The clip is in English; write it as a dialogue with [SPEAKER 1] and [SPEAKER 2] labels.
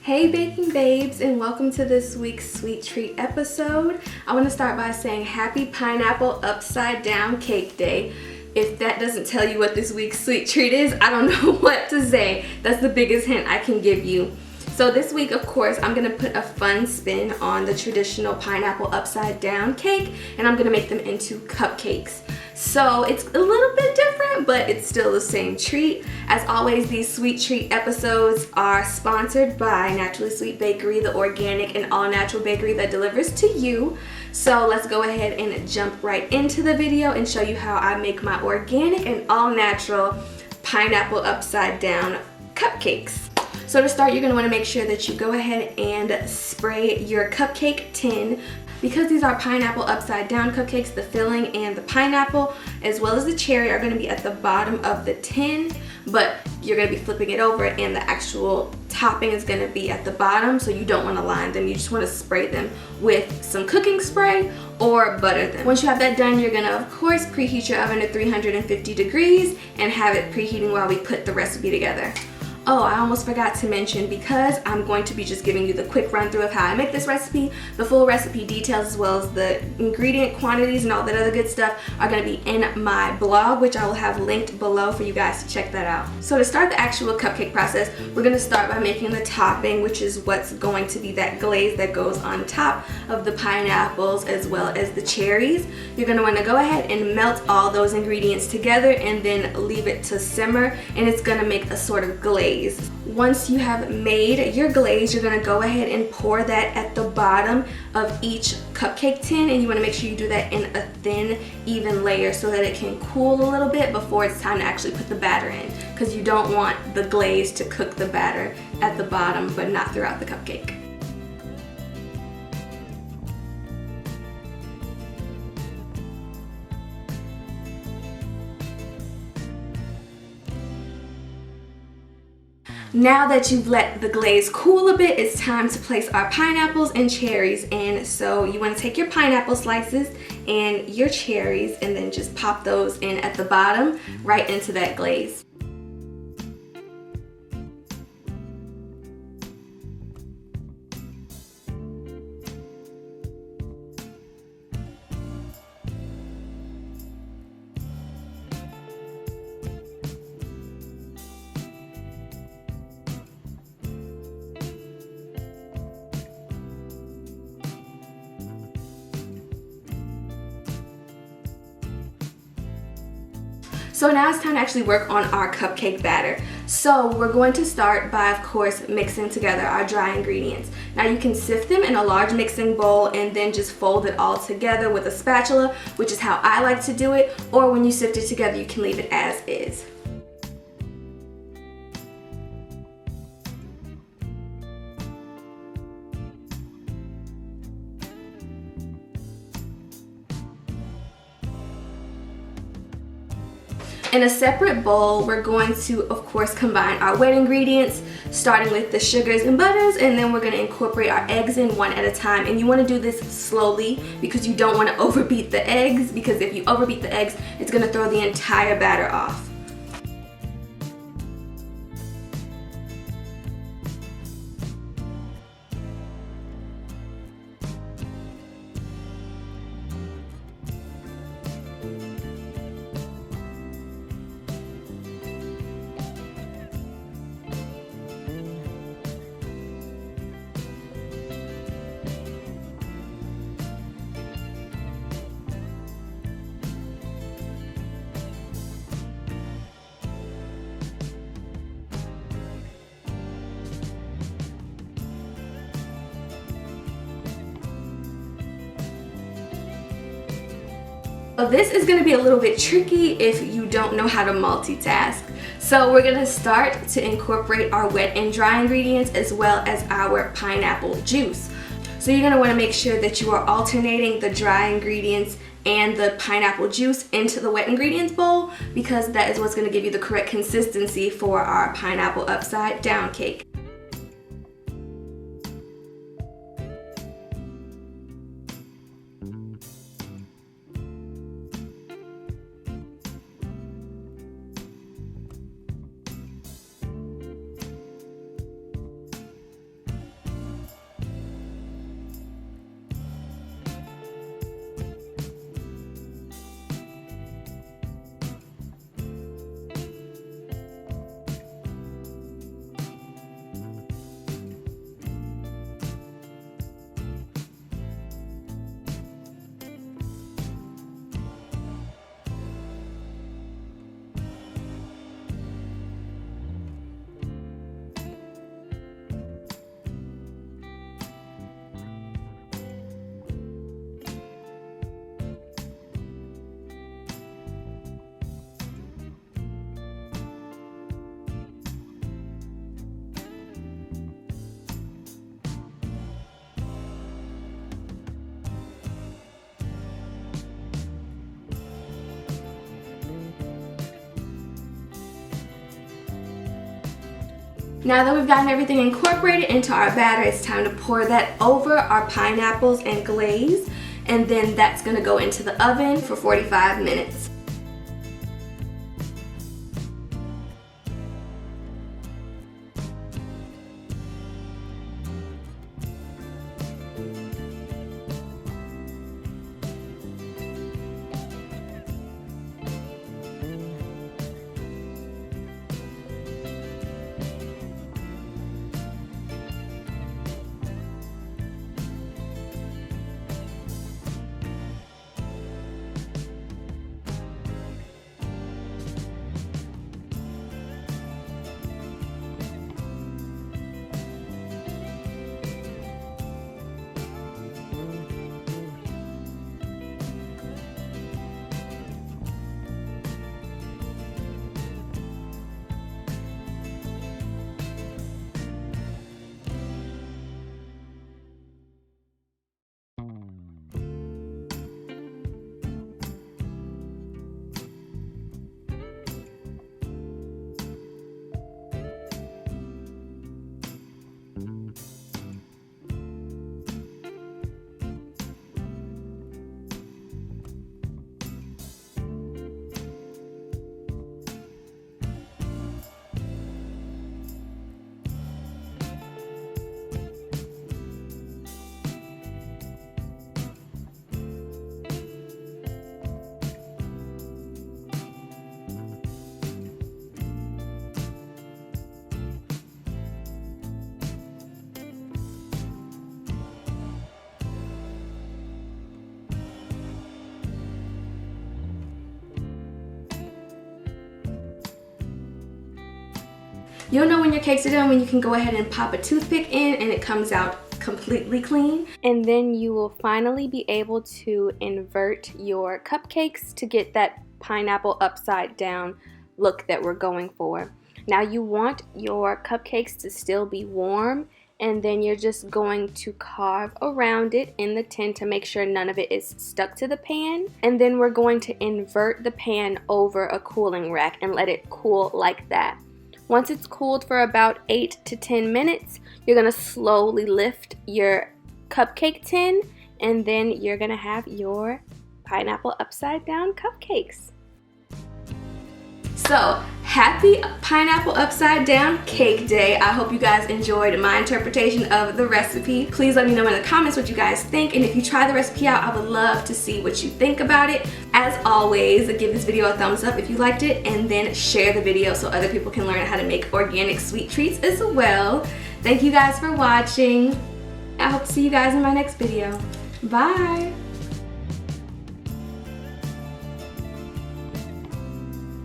[SPEAKER 1] Hey baking babes, and welcome to this week's sweet treat episode. I want to start by saying happy pineapple upside down cake day. If that doesn't tell you what this week's sweet treat is, I don't know what to say. That's the biggest hint I can give you. So this week, of course, I'm gonna put a fun spin on the traditional pineapple upside down cake, and I'm gonna make them into cupcakes. So it's a little bit different, but it's still the same treat. As always, these sweet treat episodes are sponsored by Naturally Sweet Bakery, the organic and all natural bakery that delivers to you. So let's go ahead and jump right into the video and show you how I make my organic and all natural pineapple upside down cupcakes. So to start, you're going to want to make sure that you go ahead and spray your cupcake tin. Because these are pineapple upside down cupcakes, the filling and the pineapple as well as the cherry are going to be at the bottom of the tin, but you're going to be flipping it over and the actual topping is going to be at the bottom, so you don't want to line them. You just want to spray them with some cooking spray or butter them. Once you have that done, you're going to of course preheat your oven to 350 degrees and have it preheating while we put the recipe together. Oh, I almost forgot to mention, because I'm going to be just giving you the quick run through of how I make this recipe, the full recipe details as well as the ingredient quantities and all that other good stuff are going to be in my blog, which I will have linked below for you guys to check that out. So to start the actual cupcake process, we're going to start by making the topping, which is what's going to be that glaze that goes on top of the pineapples as well as the cherries. You're going to want to go ahead and melt all those ingredients together and then leave it to simmer, and it's going to make a sort of glaze. Once you have made your glaze, you're going to go ahead and pour that at the bottom of each cupcake tin, and you want to make sure you do that in a thin, even layer so that it can cool a little bit before it's time to actually put the batter in, because you don't want the glaze to cook the batter at the bottom but not throughout the cupcake. Now that you've let the glaze cool a bit, it's time to place our pineapples and cherries in. So you want to take your pineapple slices and your cherries and then just pop those in at the bottom right into that glaze. So now it's time to actually work on our cupcake batter. So we're going to start by, of course, mixing together our dry ingredients. Now you can sift them in a large mixing bowl and then just fold it all together with a spatula, which is how I like to do it, or when you sift it together, you can leave it as is. In a separate bowl, we're going to, of course, combine our wet ingredients, starting with the sugars and butters, and then we're going to incorporate our eggs in one at a time. And you want to do this slowly because you don't want to overbeat the eggs, because if you overbeat the eggs, it's going to throw the entire batter off. Well, this is going to be a little bit tricky if you don't know how to multitask. So we're going to start to incorporate our wet and dry ingredients as well as our pineapple juice. So you're going to want to make sure that you are alternating the dry ingredients and the pineapple juice into the wet ingredients bowl, because that is what's going to give you the correct consistency for our pineapple upside down cake. Now that we've gotten everything incorporated into our batter, it's time to pour that over our pineapples and glaze, and then that's gonna go into the oven for 45 minutes. You'll know when your cakes are done when you can go ahead and pop a toothpick in and it comes out completely clean. And then you will finally be able to invert your cupcakes to get that pineapple upside down look that we're going for. Now you want your cupcakes to still be warm, and then you're just going to carve around it in the tin to make sure none of it is stuck to the pan. And then we're going to invert the pan over a cooling rack and let it cool like that. Once it's cooled for about 8 to 10 minutes, you're gonna slowly lift your cupcake tin, and then you're gonna have your pineapple upside down cupcakes. So, happy Pineapple Upside Down Cake Day. I hope you guys enjoyed my interpretation of the recipe. Please let me know in the comments what you guys think, and if you try the recipe out, I would love to see what you think about it. As always, give this video a thumbs up if you liked it, and then share the video so other people can learn how to make organic sweet treats as well. Thank you guys for watching. I hope to see you guys in my next video. Bye!